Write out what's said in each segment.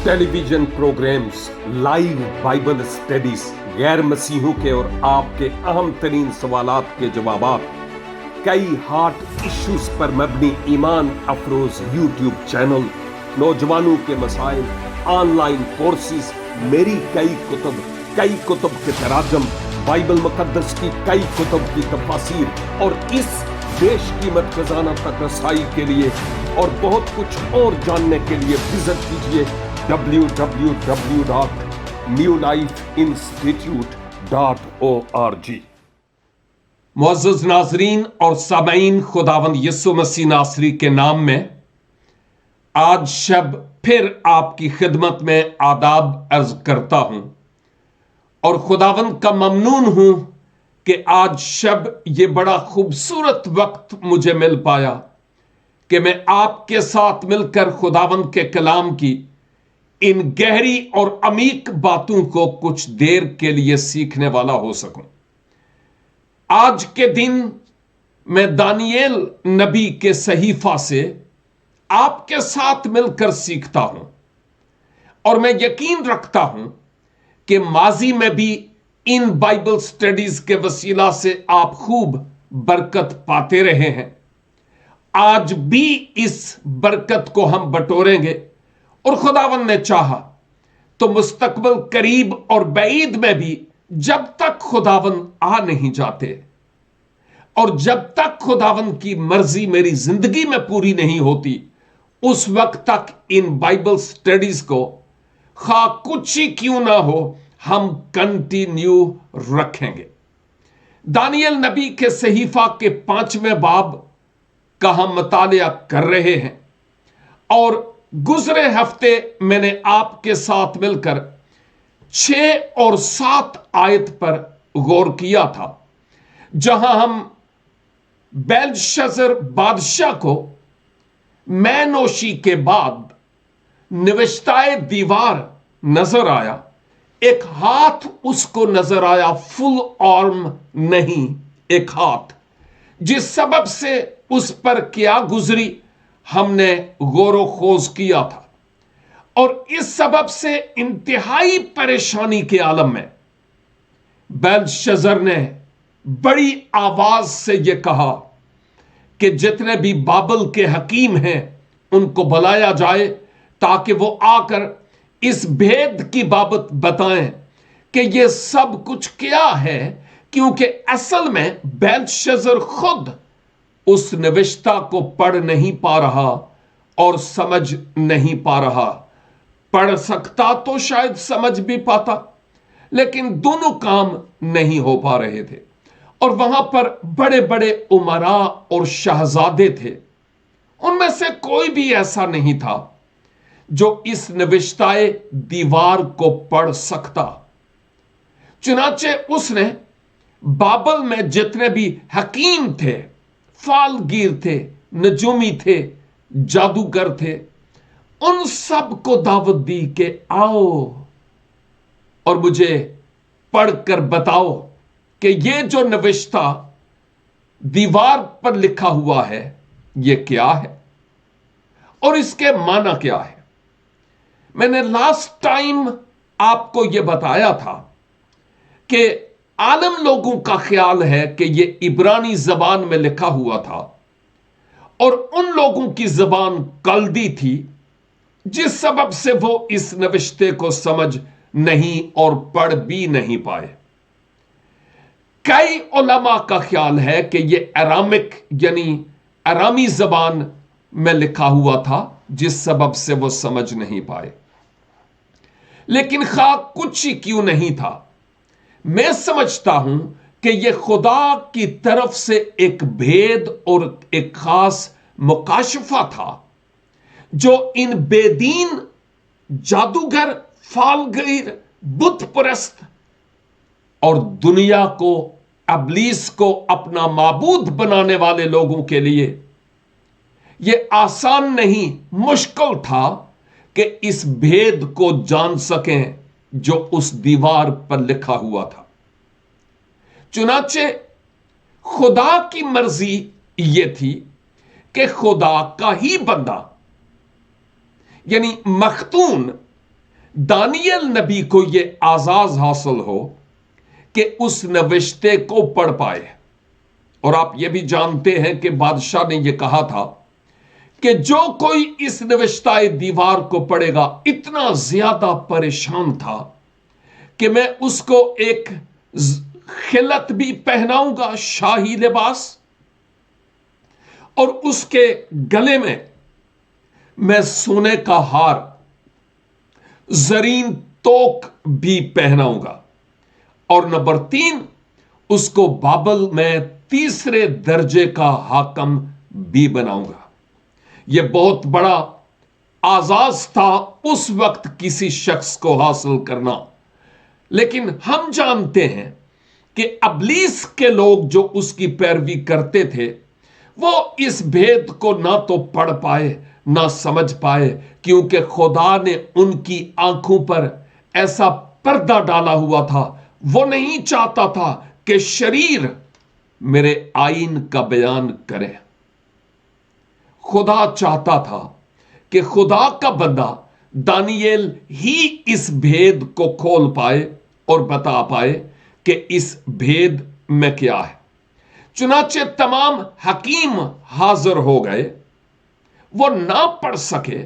Television programmes, live Bible studies, गैर मसीहों के और आपके अहम तरीन सवालात के जवाबात, कई हार्ट इश्यूज पर मबनी ईमान अफरोज यूट्यूब चैनल, नौजवानों के मसाइल, ऑनलाइन कोर्सेज, मेरी कई कुतुब के तराजम, बाइबल मुकद्दस की कई कुतुब की तफासीर और इस बेशकीमत खजाना तक रसाई के लिए और बहुत कुछ और जानने के लिए विजिट कीजिए www.newlifeinstitute.org। मुअज़्ज़ज़ नाज़रीन और सामईन, खुदावंद यीशु मसीह नासरी के नाम में आज शब फिर आपकी खिदमत में आदाब अर्ज करता हूं और खुदावंद का ममनून हूं कि आज शब ये बड़ा खूबसूरत वक्त मुझे मिल पाया कि मैं आपके साथ मिलकर खुदावंद के कलाम की इन गहरी और अमीक बातों को कुछ देर के लिए सीखने वाला हो सकूं। आज के दिन मैं दानियेल नबी के सहीफा से आपके साथ मिलकर सीखता हूं और मैं यकीन रखता हूं कि माजी में भी इन बाइबल स्टडीज के वसीला से आप खूब बरकत पाते रहे हैं। आज भी इस बरकत को हम बटोरेंगे और खुदावन ने चाहा तो मुस्तकबिल करीब और बैईद में भी, जब तक खुदावन आ नहीं जाते और जब तक खुदावन की मर्जी मेरी जिंदगी में पूरी नहीं होती, उस वक्त तक इन बाइबल स्टडीज को खा कुछ ही क्यों ना हो हम कंटिन्यू रखेंगे। दानियल नबी के सहीफा के 5वें बाब का हम मुतालिया कर रहे हैं और गुजरे हफ्ते मैंने आपके साथ मिलकर 6 और 7 आयत पर गौर किया था, जहां हम बेलशस्सर बादशाह को मैनोशी के बाद निविश्ताए दीवार नजर आया, एक हाथ उसको नजर आया, फुल आर्म नहीं, एक हाथ, जिस सबब से उस पर क्या गुजरी हमने गौरो खोज किया था और इस सबब से इंतहाई परेशानी के आलम में बेलशस्सर ने बड़ी आवाज से यह कहा कि जितने भी बाबल के हकीम हैं उनको बुलाया जाए ताकि वो आकर इस भेद की बाबत बताएं कि यह सब कुछ क्या है, क्योंकि असल में बेलशस्सर खुद उस निविष्टा को पढ़ नहीं पा रहा और समझ नहीं पा रहा। पढ़ सकता तो शायद समझ भी पाता, लेकिन दोनों काम नहीं हो पा रहे थे और वहां पर बड़े बड़े उमरा और शहजादे थे। उनमें से कोई भी ऐसा नहीं था जो इस निविश्ताए दीवार को पढ़ सकता। चुनाचे उसने बाबल में जितने भी हकीम थे, फालगीर थे, नजूमी थे, जादूगर थे, उन सब को दावत दी कि आओ और मुझे पढ़कर बताओ कि ये जो निविश्ता दीवार पर लिखा हुआ है ये क्या है और इसके माना क्या है। मैंने लास्ट टाइम आपको यह बताया था कि आलम लोगों का ख्याल है कि यह इब्रानी जबान में लिखा हुआ था और उन लोगों की जबान कल्दी थी, जिस सबब से वो इस नविश्ते को समझ नहीं और पढ़ भी नहीं पाए। कई उलमा का ख्याल है कि यह अरामिक यानी अरामी जबान में लिखा हुआ था, जिस सबब से वो समझ नहीं पाए। लेकिन खा कुछ ही क्यों नहीं था, मैं समझता हूं कि यह खुदा की तरफ से एक भेद और एक खास मुकाशफा था जो इन बेदीन जादूगर, फालगीर, बुत परस्त और दुनिया को, अबलीस को अपना माबूद बनाने वाले लोगों के लिए यह आसान नहीं, मुश्किल था कि इस भेद को जान सकें जो उस दीवार पर लिखा हुआ था। चुनाचे खुदा की मर्जी यह थी कि खुदा का ही बंदा यानी मखतून दानियल नबी को यह आजाज हासिल हो कि उस नविश्ते को पढ़ पाए। और आप यह भी जानते हैं कि बादशाह ने यह कहा था कि जो कोई इस नविश्ताए दीवार को पढ़ेगा, इतना ज्यादा परेशान था कि मैं उसको एक खिलत भी पहनाऊंगा, शाही लिबास, और उसके गले में मैं सोने का हार, जरीन तोक भी पहनाऊंगा। और नंबर 3, उसको बाबल में तीसरे दर्जे का हाकम भी बनाऊंगा। यह बहुत बड़ा आजाज था उस वक्त किसी शख्स को हासिल करना। लेकिन हम जानते हैं कि अबलीस के लोग जो उसकी पैरवी करते थे, वो इस भेद को ना तो पढ़ पाए ना समझ पाए, क्योंकि खुदा ने उनकी आंखों पर ऐसा पर्दा डाला हुआ था। वो नहीं चाहता था कि शरीर मेरे आईन का बयान करे। खुदा चाहता था कि खुदा का बंदा दानियेल ही इस भेद को खोल पाए और बता पाए कि इस भेद में क्या है। चुनाचे तमाम हकीम हाजिर हो गए। वो ना पढ़ सके,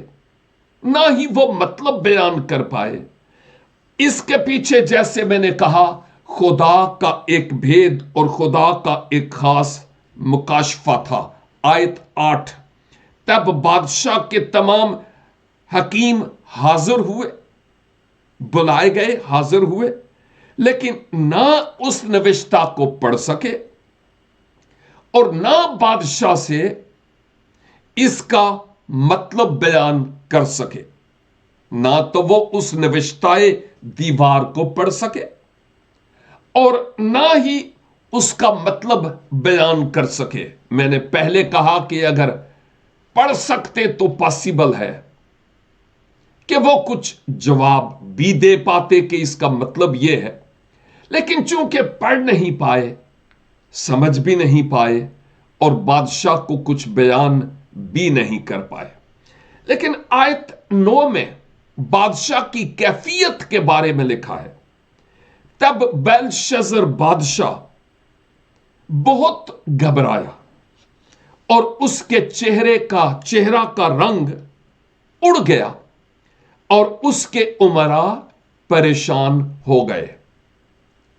ना ही वो मतलब बयान कर पाए। इसके पीछे, जैसे मैंने कहा, खुदा का एक भेद और खुदा का एक खास मुकाशफा था। आयत 8, तब बादशाह के तमाम हकीम हाजिर हुए, बुलाए गए, हाजिर हुए, लेकिन ना उस नविश्ता को पढ़ सके और ना बादशाह से इसका मतलब बयान कर सके। ना तो वो उस नविश्ताए दीवार को पढ़ सके और ना ही उसका मतलब बयान कर सके। मैंने पहले कहा कि अगर पढ़ सकते तो पॉसिबल है कि वो कुछ जवाब भी दे पाते कि इसका मतलब यह है, लेकिन चूंकि पढ़ नहीं पाए, समझ भी नहीं पाए और बादशाह को कुछ बयान भी नहीं कर पाए। लेकिन आयत 9 में बादशाह की कैफियत के बारे में लिखा है, तब बेलशस्सर बादशाह बहुत घबराया और उसके चेहरा का रंग उड़ गया और उसके उमरा परेशान हो गए।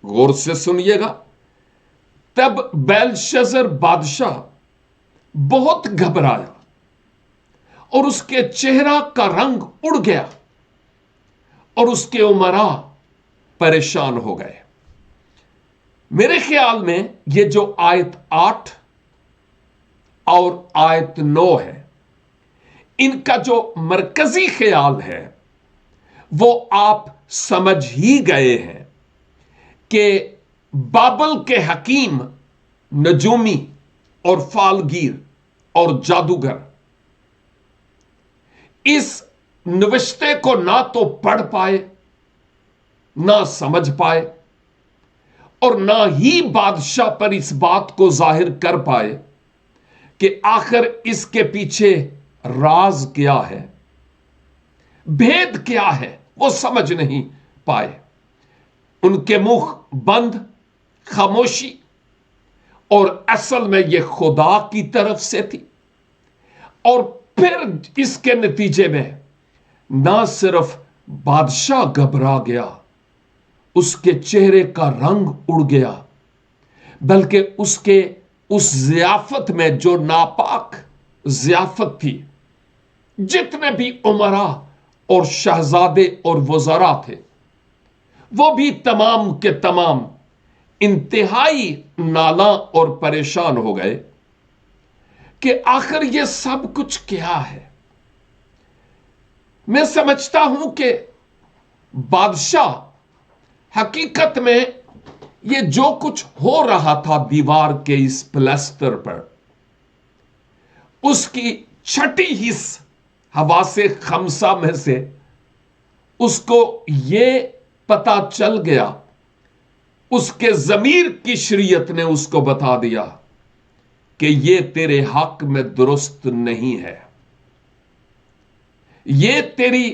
गौर से सुनिएगा, तब बेलशस्सर बादशाह बहुत घबराया और उसके चेहरा का रंग उड़ गया और उसके उमरा परेशान हो गए। मेरे ख्याल में ये जो आयत 8 और आयत 9 है, इनका जो मरकजी ख्याल है वो आप समझ ही गए हैं कि बाबल के हकीम, नजूमी और फालगीर और जादूगर इस नविश्ते को ना तो पढ़ पाए, ना समझ पाए और ना ही बादशाह पर इस बात को जाहिर कर पाए कि आखिर इसके पीछे राज क्या है, भेद क्या है। वो समझ नहीं पाए। उनके मुंह बंद, खामोशी, और असल में यह खुदा की तरफ से थी। और फिर इसके नतीजे में ना सिर्फ बादशाह घबरा गया, उसके चेहरे का रंग उड़ गया, बल्कि उसके उस ज़ियाफत में जो नापाक ज़ियाफत थी, जितने भी उमरा और शहजादे और वज़रा थे, वो भी तमाम के तमाम इंतहाई नाला और परेशान हो गए कि आखिर ये सब कुछ क्या है। मैं समझता हूं कि बादशाह हकीकत में ये जो कुछ हो रहा था दीवार के इस प्लास्टर पर, उसकी छठी हिस्स हवा से खमसा में से उसको ये पता चल गया, उसके जमीर की शरीयत ने उसको बता दिया कि ये तेरे हक में दुरुस्त नहीं है, ये तेरी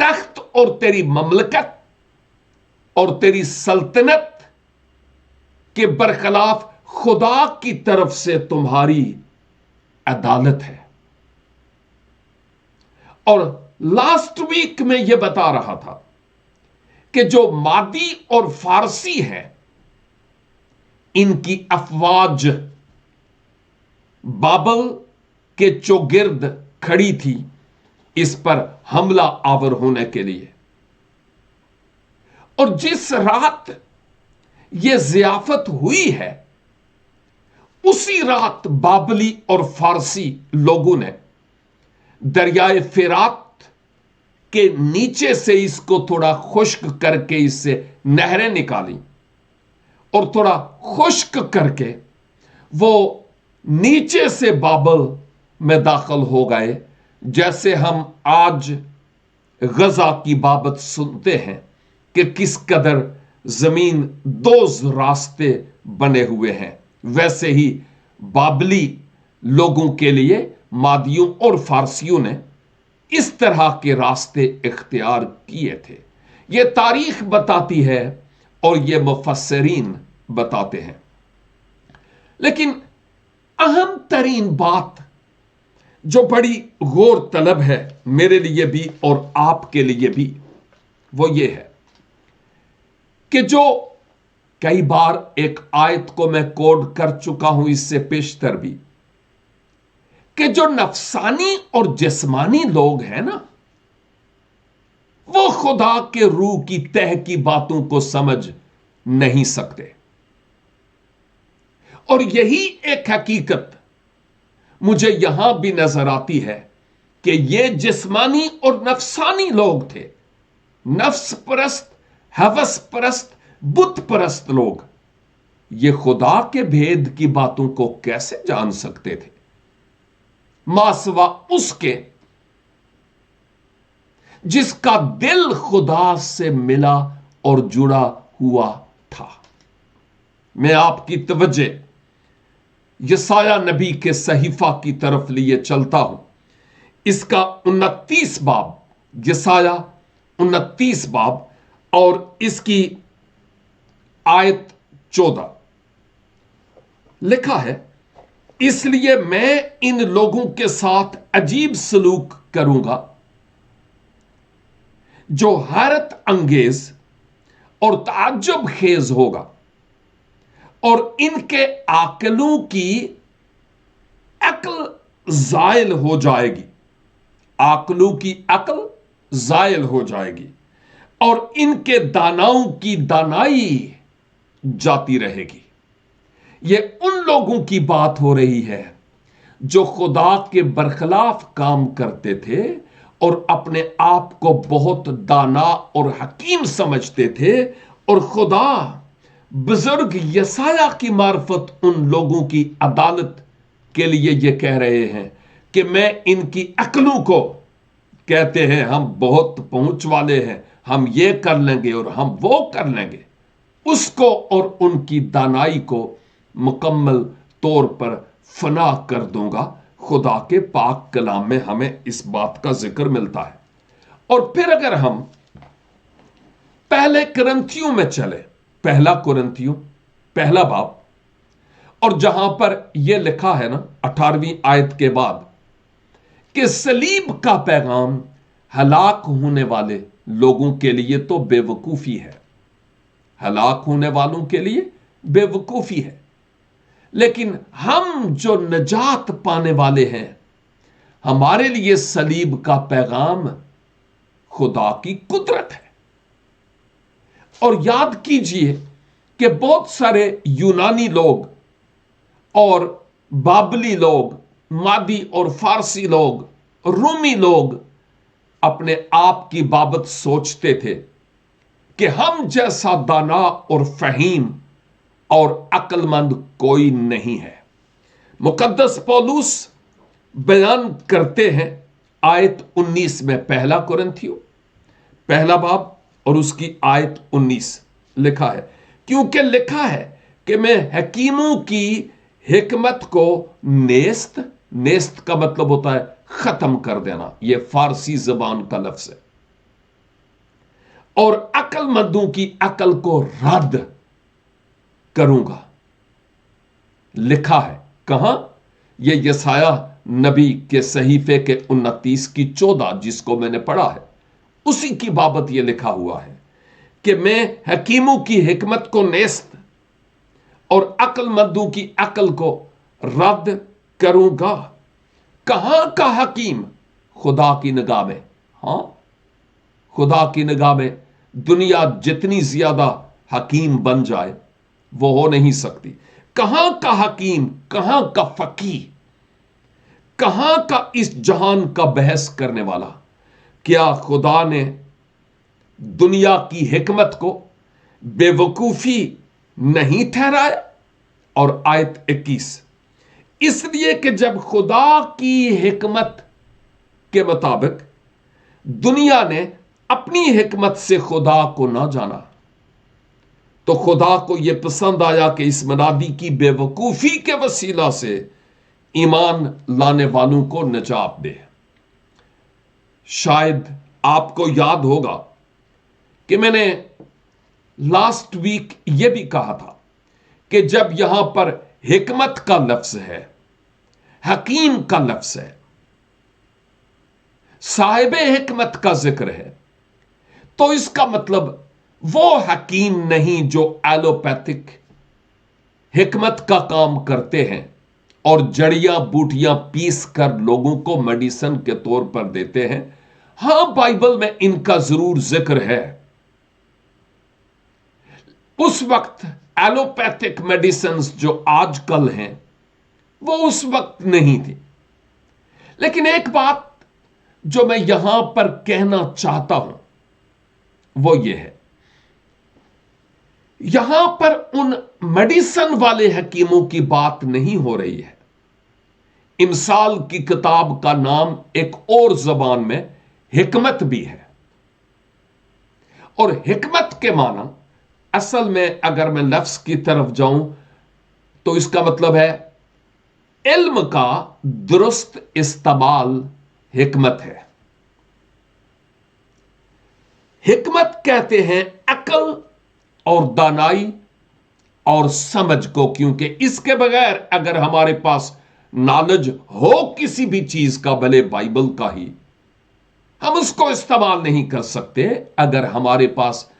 तख्त और तेरी ममलकत और तेरी सल्तनत के बरखलाफ खुदा की तरफ से तुम्हारी अदालत है। और लास्ट वीक में यह बता रहा था कि जो मादी और फारसी है, इनकी अफवाज बाबल के चौगिर्द खड़ी थी इस पर हमला आवर होने के लिए। और जिस रात यह जियाफत हुई है, उसी रात बाबली और फारसी लोगों ने दरियाए फिरात के नीचे से इसको थोड़ा खुश्क करके इससे नहरें निकाली और थोड़ा खुश्क करके वो नीचे से बाबल में दाखिल हो गए। जैसे हम आज गजा की बाबत सुनते हैं कि किस कदर जमीन दो रास्ते बने हुए हैं, वैसे ही बाबली लोगों के लिए मादियों और फारसियों ने इस तरह के रास्ते इख्तियार किए थे। यह तारीख बताती है और यह मुफस्सिरीन बताते हैं। लेकिन अहम तरीन बात जो बड़ी गौर तलब है मेरे लिए भी और आपके लिए भी, वो ये है कि जो कई बार एक आयत को मैं कोड कर चुका हूं इससे पेशतर भी, कि जो नफसानी और जिस्मानी लोग हैं ना, वो खुदा के रूह की तह की बातों को समझ नहीं सकते। और यही एक हकीकत मुझे यहां भी नजर आती है कि ये जिस्मानी और नफसानी लोग थे, नफ्स परस्त, हवस परस्त, बुत परस्त लोग। ये खुदा के भेद की बातों को कैसे जान सकते थे, मासवा उसके जिसका दिल खुदा से मिला और जुड़ा हुआ था। मैं आपकी तवज्जो यसाया नबी के सहीफा की तरफ लिए चलता हूं। इसका 29 बाब, यसाया 29 बाब और इसकी आयत 14 लिखा है, इसलिए मैं इन लोगों के साथ अजीब सलूक करूंगा जो हैरत अंगेज और ताज्जुब खेज होगा, और इनके आकलों की अक्ल जायल हो जाएगी, आकलों की अक्ल जायल हो जाएगी, और इनके दानाओं की दानाई जाती रहेगी। यह उन लोगों की बात हो रही है जो खुदा के बरखलाफ काम करते थे और अपने आप को बहुत दाना और हकीम समझते थे, और खुदा बुजुर्ग यसाया की मार्फत उन लोगों की अदालत के लिए यह कह रहे हैं कि मैं इनकी अक्लों को, कहते हैं हम बहुत पहुंच वाले हैं, हम ये कर लेंगे और हम वो कर लेंगे, उसको और उनकी दानाई को मुकम्मल तौर पर फना कर दूंगा। खुदा के पाक कलाम में हमें इस बात का जिक्र मिलता है। और फिर अगर हम पहले कुरिन्थियों में चले, पहला कुरिन्थियों पहला बाब, और जहां पर यह लिखा है ना 18वीं आयत के बाद कि सलीब का पैगाम हलाक होने वाले लोगों के लिए तो बेवकूफी है, हलाक होने वालों के लिए बेवकूफी है, लेकिन हम जो नजात पाने वाले हैं, हमारे लिए सलीब का पैगाम खुदा की कुदरत है। और याद कीजिए कि बहुत सारे यूनानी लोग और बाबली लोग, मादी और फारसी लोग, रूमी लोग अपने आप की बाबत सोचते थे कि हम जैसा दाना और फहीम और अक्लमंद कोई नहीं है। मुकद्दस पौलुस बयान करते हैं आयत 19 में, पहला कुरिन्थियों पहला बाब और उसकी आयत 19 लिखा है, क्योंकि लिखा है कि मैं हकीमों की हिकमत को नेस्त, नेस्त का मतलब होता है खत्म कर देना, यह फारसी जबान का लफ्ज है, और अक्लमंदों की अकल को रद्द करूंगा। लिखा है कहां? ये यसाया नबी के सहीफे के 29 की 14, जिसको मैंने पढ़ा है, उसी की बाबत यह लिखा हुआ है कि मैं हकीमों की हिकमत को नेस्त और अक्लमंदों की अकल को रद्द करूंगा। कहां का हकीम? खुदा की निगाह में। हां, खुदा की निगाह में दुनिया जितनी ज्यादा हकीम बन जाए वो हो नहीं सकती। कहां का हकीम, कहां का फकीह, कहां का इस जहान का बहस करने वाला? क्या खुदा ने दुनिया की हिकमत को बेवकूफी नहीं ठहराया? और आयत 21, इसलिए कि जब खुदा की हिकमत के मुताबिक दुनिया ने अपनी हिकमत से खुदा को ना जाना, तो खुदा को यह पसंद आया कि इस मनादी की बेवकूफी के वसीला से ईमान लाने वालों को निजात दे। शायद आपको याद होगा कि मैंने लास्ट वीक यह भी कहा था कि जब यहां पर हिकमत का लफ्ज है, हकीम का लफ्ज है, साहिब हिकमत का जिक्र है, तो इसका मतलब वो हकीम नहीं जो एलोपैथिक हिकमत का काम करते हैं और जड़ियां बूटियां पीस कर लोगों को मेडिसिन के तौर पर देते हैं। हां, बाइबल में इनका जरूर जिक्र है। उस वक्त एलोपैथिक मेडिसिन जो आजकल हैं वो उस वक्त नहीं थी। लेकिन एक बात जो मैं यहां पर कहना चाहता हूं वो ये है, यहां पर उन मेडिसिन वाले हकीमों की बात नहीं हो रही है। इमसाल की किताब का नाम एक और जबान में हिकमत भी है, और हिकमत के माना असल में अगर मैं लफ्ज की तरफ जाऊं तो इसका मतलब है इल्म का दुरुस्त इस्तेमाल हिकमत है। हिकमत कहते हैं अकल और दानाई और समझ को, क्योंकि इसके बगैर अगर हमारे पास नॉलेज हो किसी भी चीज का, भले बाइबल का ही, हम उसको इस्तेमाल नहीं कर सकते अगर हमारे पास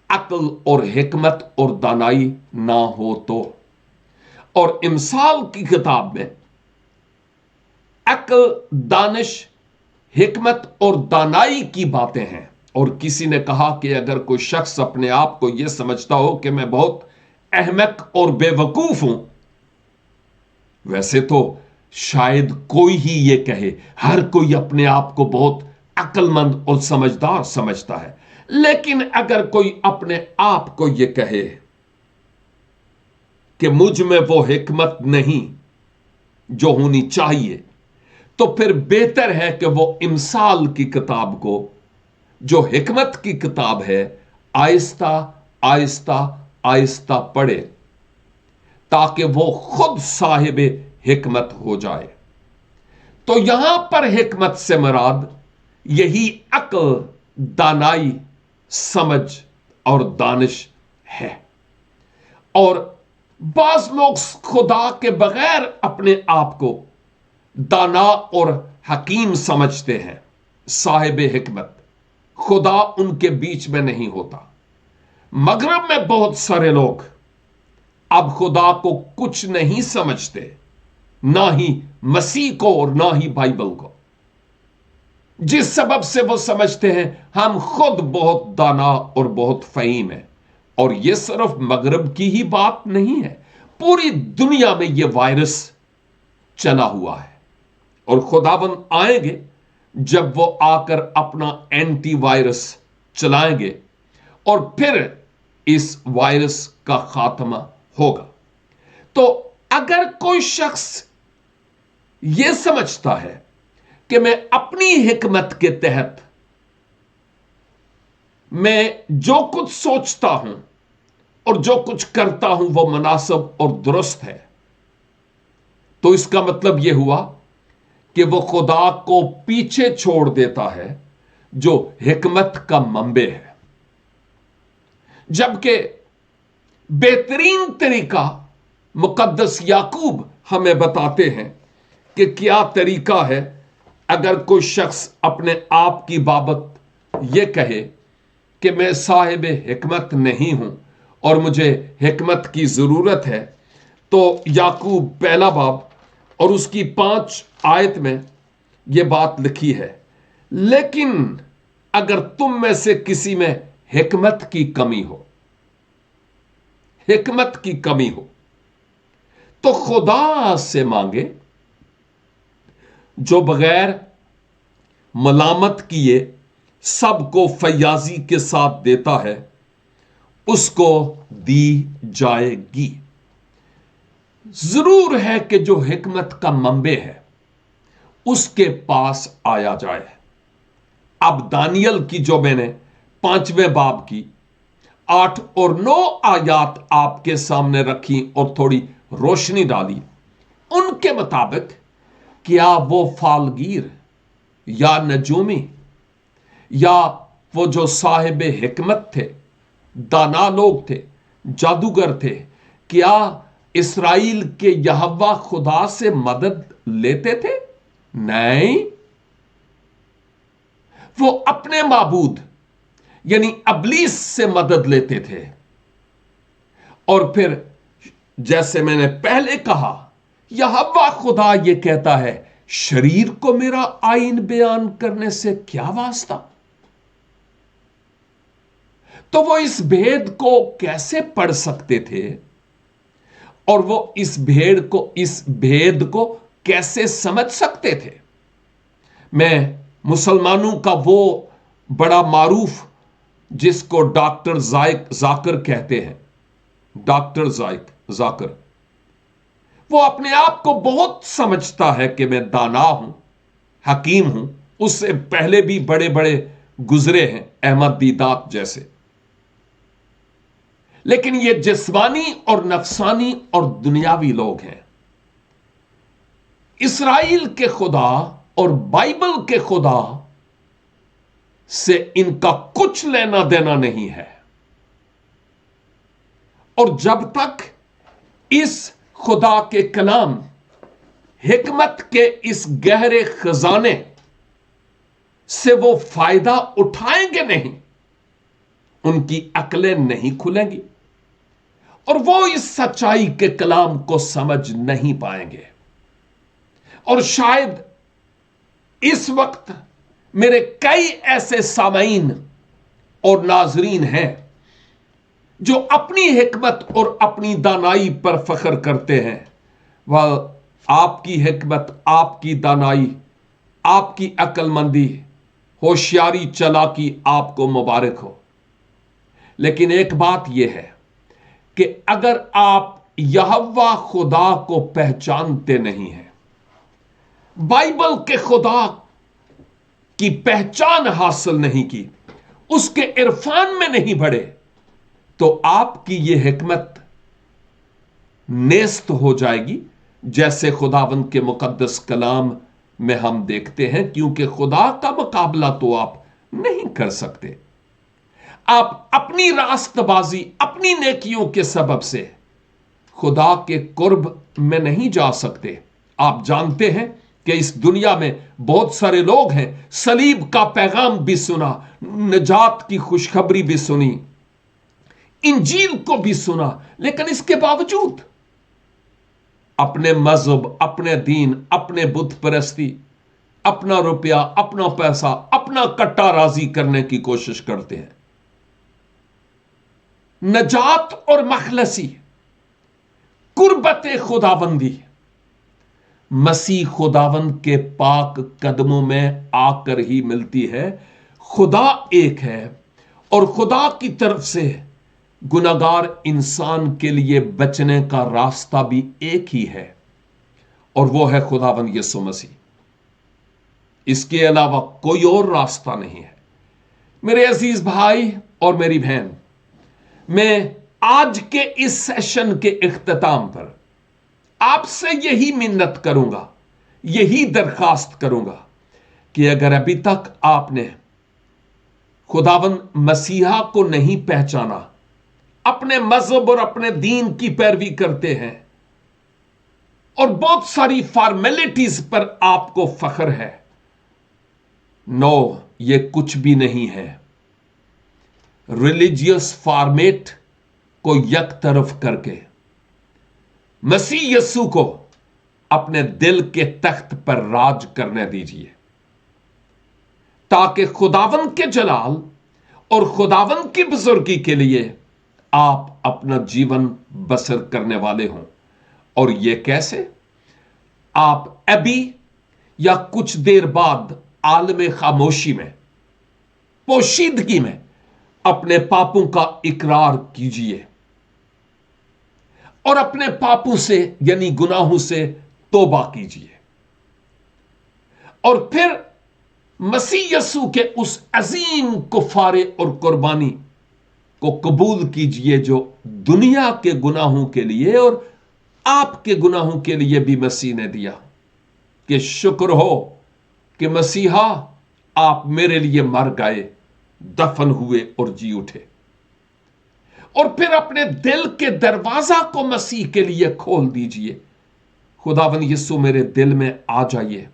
अकल और हिकमत और दानाई ना हो तो। और इमसाल की किताब में अकल, दानिश, हिकमत और दानाई की बातें हैं। और किसी ने कहा कि अगर कोई शख्स अपने आप को यह समझता हो कि मैं बहुत अहमक और बेवकूफ हूं, वैसे तो शायद कोई ही यह कहे, हर कोई अपने आप को बहुत अक्लमंद और समझदार समझता है। लेकिन अगर कोई अपने आप को यह कहे कि मुझ में वो हिकमत नहीं जो होनी चाहिए, तो फिर बेहतर है कि वो इमसाल की किताब को, जो हिकमत की किताब है, आहिस्ता आहिस्ता आहिस्ता पढ़े, ताकि वो खुद साहिब हिकमत हो जाए। तो यहां पर हिकमत से मुराद यही अक्ल, दानाई, समझ और दानिश है। और बाज लोग खुदा के बगैर अपने आप को दाना और हकीम समझते हैं, साहिब हिकमत। खुदा उनके बीच में नहीं होता। मगरब में बहुत सारे लोग अब खुदा को कुछ नहीं समझते, ना ही मसीह को और ना ही बाइबल को, जिस सबब से वो समझते हैं हम खुद बहुत दाना और बहुत फहीम हैं। और यह सिर्फ मगरब की ही बात नहीं है, पूरी दुनिया में यह वायरस चला हुआ है। और खुदाबंद आएंगे जब वो आकर अपना एंटी वायरस चलाएंगे और फिर इस वायरस का खात्मा होगा। तो अगर कोई शख्स यह समझता है कि मैं अपनी हिकमत के तहत मैं जो कुछ सोचता हूं और जो कुछ करता हूं वो मुनासिब और दुरुस्त है, तो इसका मतलब यह हुआ कि वो खुदा को पीछे छोड़ देता है जो हिकमत का मंबे है। जबकि बेहतरीन तरीका मुकद्दस याकूब हमें बताते हैं कि क्या तरीका है अगर कोई शख्स अपने आप की बाबत यह कहे कि मैं साहिब हिकमत नहीं हूं और मुझे हिकमत की जरूरत है। तो याकूब पहला बाब और उसकी 5 आयत में यह बात लिखी है, लेकिन अगर तुम में से किसी में हिकमत की कमी हो, हिकमत की कमी हो, तो खुदा से मांगे जो बगैर मलामत किए सबको फयाजी के साथ देता है, उसको दी जाएगी। जरूर है कि जो हिकमत का मंबे है उसके पास आया जाए। अब दानियल की जो मैंने 5वें बाब की 8 और 9 आयात आपके सामने रखी और थोड़ी रोशनी डाली, उनके मुताबिक क्या वो फालगीर या नजूमी या वो जो साहिब हिकमत थे, दाना लोग थे, जादूगर थे, क्या इस्राइल के यहोवा खुदा से मदद लेते थे? नहीं, वो अपने माबूद यानी अबलीस से मदद लेते थे। और फिर जैसे मैंने पहले कहा, यहोवा खुदा ये कहता है, शरीर को मेरा आईन बयान करने से क्या वास्ता? तो वो इस भेद को कैसे पढ़ सकते थे और वो इस भेद को कैसे समझ सकते थे? मैं मुसलमानों का वो बड़ा मारूफ जिसको डॉक्टर जाकिर कहते हैं, डॉक्टर जाकिर, वो अपने आप को बहुत समझता है कि मैं दाना हूं, हकीम हूं। उससे पहले भी बड़े बड़े गुजरे हैं, अहमद दीदात जैसे। लेकिन ये जिस्मानी और नफसानी और दुनियावी लोग हैं। इस्राइल के खुदा और बाइबल के खुदा से इनका कुछ लेना देना नहीं है। और जब तक इस खुदा के कलाम हिकमत के इस गहरे खजाने से वो फायदा उठाएंगे नहीं, उनकी अक्लें नहीं खुलेंगी और वो इस सच्चाई के कलाम को समझ नहीं पाएंगे। और शायद इस वक्त मेरे कई ऐसे सामीन और नाजरीन हैं जो अपनी हिकमत और अपनी दानाई पर फख्र करते हैं। वह आपकी हिकमत, आपकी दानाई, आपकी अक्लमंदी, होशियारी, चालाकी आपको मुबारक हो। लेकिन एक बात यह है कि अगर आप यहोवा खुदा को पहचानते नहीं हैं, बाइबल के खुदा की पहचान हासिल नहीं की, उसके इरफान में नहीं बढ़े, तो आपकी यह हिकमत नेस्त हो जाएगी, जैसे खुदावंद के मुकद्दस कलाम में हम देखते हैं। क्योंकि खुदा का मुकाबला तो आप नहीं कर सकते। आप अपनी रास्तबाजी, अपनी नेकियों के सबब से खुदा के कुर्ब में नहीं जा सकते। आप जानते हैं कि इस दुनिया में बहुत सारे लोग हैं, सलीब का पैगाम भी सुना, निजात की खुशखबरी भी सुनी, इंजील को भी सुना, लेकिन इसके बावजूद अपने मजहब, अपने दीन, अपने बुत परस्ती, अपना रुपया, अपना पैसा, अपना कट्टा राजी करने की कोशिश करते हैं। नजात और मखलसी, कुर्बत खुदाबंदी मसीह खुदावंद के पाक कदमों में आकर ही मिलती है। खुदा एक है और खुदा की तरफ से गुनाहगार इंसान के लिए बचने का रास्ता भी एक ही है, और वो है खुदावंद यीशु मसीह। इसके अलावा कोई और रास्ता नहीं है। मेरे अजीज भाई और मेरी बहन, मैं आज के इस सेशन के इख्तिताम पर आपसे यही मिन्नत करूंगा, यही दरखास्त करूंगा कि अगर अभी तक आपने खुदावंद मसीहा को नहीं पहचाना, اپنے مذہب اور اپنے دین کی پیروی کرتے ہیں اور بہت ساری فارمیلٹیز پر آپ کو فخر ہے. نو، یہ کچھ بھی نہیں ہے. ریلیجیس فارمیٹ کو یک طرف کر کے مسیح یسوع کو اپنے دل کے تخت پر راج کرنے دیجیے، تاکہ خداوند کے جلال اور خداوند کی بزرگی کے لیے آپ اپنا جیون بسر کرنے والے ہوں. اور یہ کیسے؟ آپ ابھی یا کچھ دیر بعد عالم خاموشی میں، پوشیدگی میں اپنے پاپوں کا اقرار کیجئے اور اپنے پاپوں سے یعنی گناہوں سے توبہ کیجئے، اور پھر مسیح یسوع کے اس عظیم کفارے اور قربانی کو قبول کیجئے جو دنیا کے گناہوں کے لیے اور آپ کے گناہوں کے لیے بھی مسیح نے دیا. کہ شکر ہو کہ مسیحا آپ میرے لیے مر گئے، دفن ہوئے اور جی اٹھے. اور پھر اپنے دل کے دروازہ کو مسیح کے لیے کھول دیجئے. خداوند یسوع میرے دل میں آ جائیے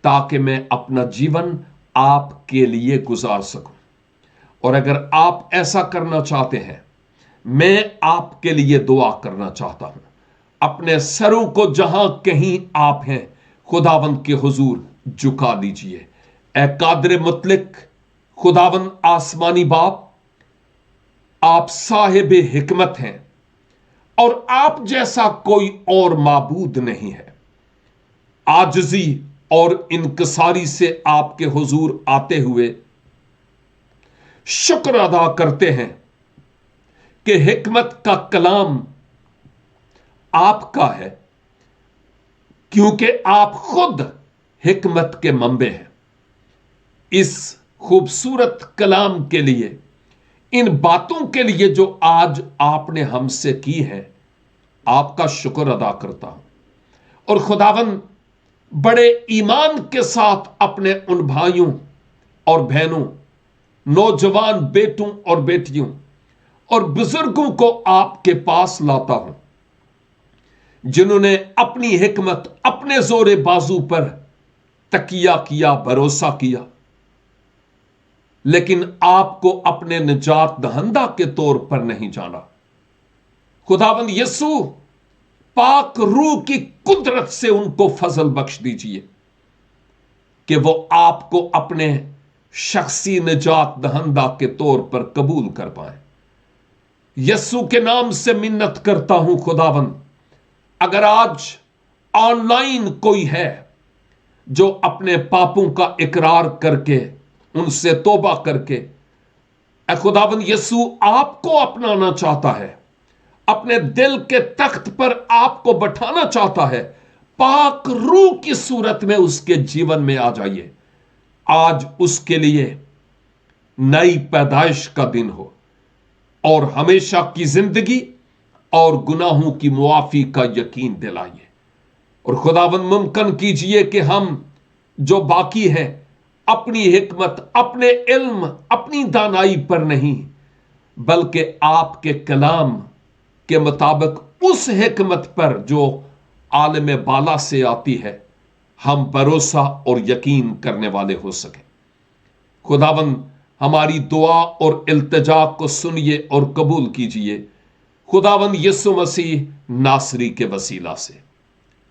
تاکہ میں اپنا جیون آپ کے لیے گزار سکوں. اور اگر آپ ایسا کرنا چاہتے ہیں، میں آپ کے لیے دعا کرنا چاہتا ہوں. اپنے سروں کو جہاں کہیں آپ ہیں خداوند کے حضور جھکا دیجئے. اے قادر مطلق خداوند آسمانی باپ، آپ صاحب حکمت ہیں اور آپ جیسا کوئی اور معبود نہیں ہے. عاجزی اور انکساری سے آپ کے حضور آتے ہوئے شکر ادا کرتے ہیں کہ حکمت کا کلام آپ کا ہے، کیونکہ آپ خود حکمت کے منبع ہیں. اس خوبصورت کلام کے لیے، ان باتوں کے لیے جو آج آپ نے ہم سے کی ہے، آپ کا شکر ادا کرتا ہوں. اور خداوند بڑے ایمان کے ساتھ اپنے ان بھائیوں اور بہنوں، نوجوان بیٹوں اور بیٹیوں اور بزرگوں کو آپ کے پاس لاتا ہوں جنہوں نے اپنی حکمت اپنے زور بازو پر تکیہ کیا، بھروسہ کیا، لیکن آپ کو اپنے نجات دہندہ کے طور پر نہیں جانا. خداوند یسوع پاک روح کی قدرت سے ان کو فضل بخش دیجئے کہ وہ آپ کو اپنے شخصی نجات دہندہ کے طور پر قبول کر پائیں. یسوع کے نام سے منت کرتا ہوں خداوند، اگر آج آن لائن کوئی ہے جو اپنے پاپوں کا اقرار کر کے ان سے توبہ کر کے اے خداوند یسوع آپ کو اپنانا چاہتا ہے، اپنے دل کے تخت پر آپ کو بٹھانا چاہتا ہے، پاک روح کی صورت میں اس کے جیون میں آ جائیے. آج اس کے لیے نئی پیدائش کا دن ہو اور ہمیشہ کی زندگی اور گناہوں کی معافی کا یقین دلائیے. اور خداوند ممکن کیجئے کہ ہم جو باقی ہیں اپنی حکمت، اپنے علم، اپنی دانائی پر نہیں، بلکہ آپ کے کلام کے مطابق اس حکمت پر جو عالم بالا سے آتی ہے ہم بھروسہ اور یقین کرنے والے ہو سکیں. خداوند ہماری دعا اور التجا کو سنیے اور قبول کیجئے، خداوند یسوع مسیح ناصری کے وسیلہ سے،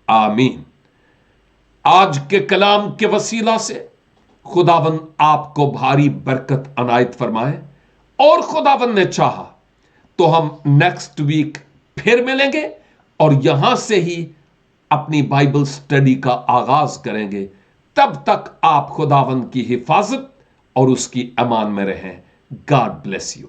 آمین. آج کے کلام کے وسیلہ سے خداوند آپ کو بھاری برکت عنایت فرمائے، اور خداوند نے چاہا تو ہم نیکسٹ ویک پھر ملیں گے اور یہاں سے ہی اپنی بائبل سٹڈی کا آغاز کریں گے. تب تک آپ خداوند کی حفاظت اور اس کی امان میں رہیں. God bless you.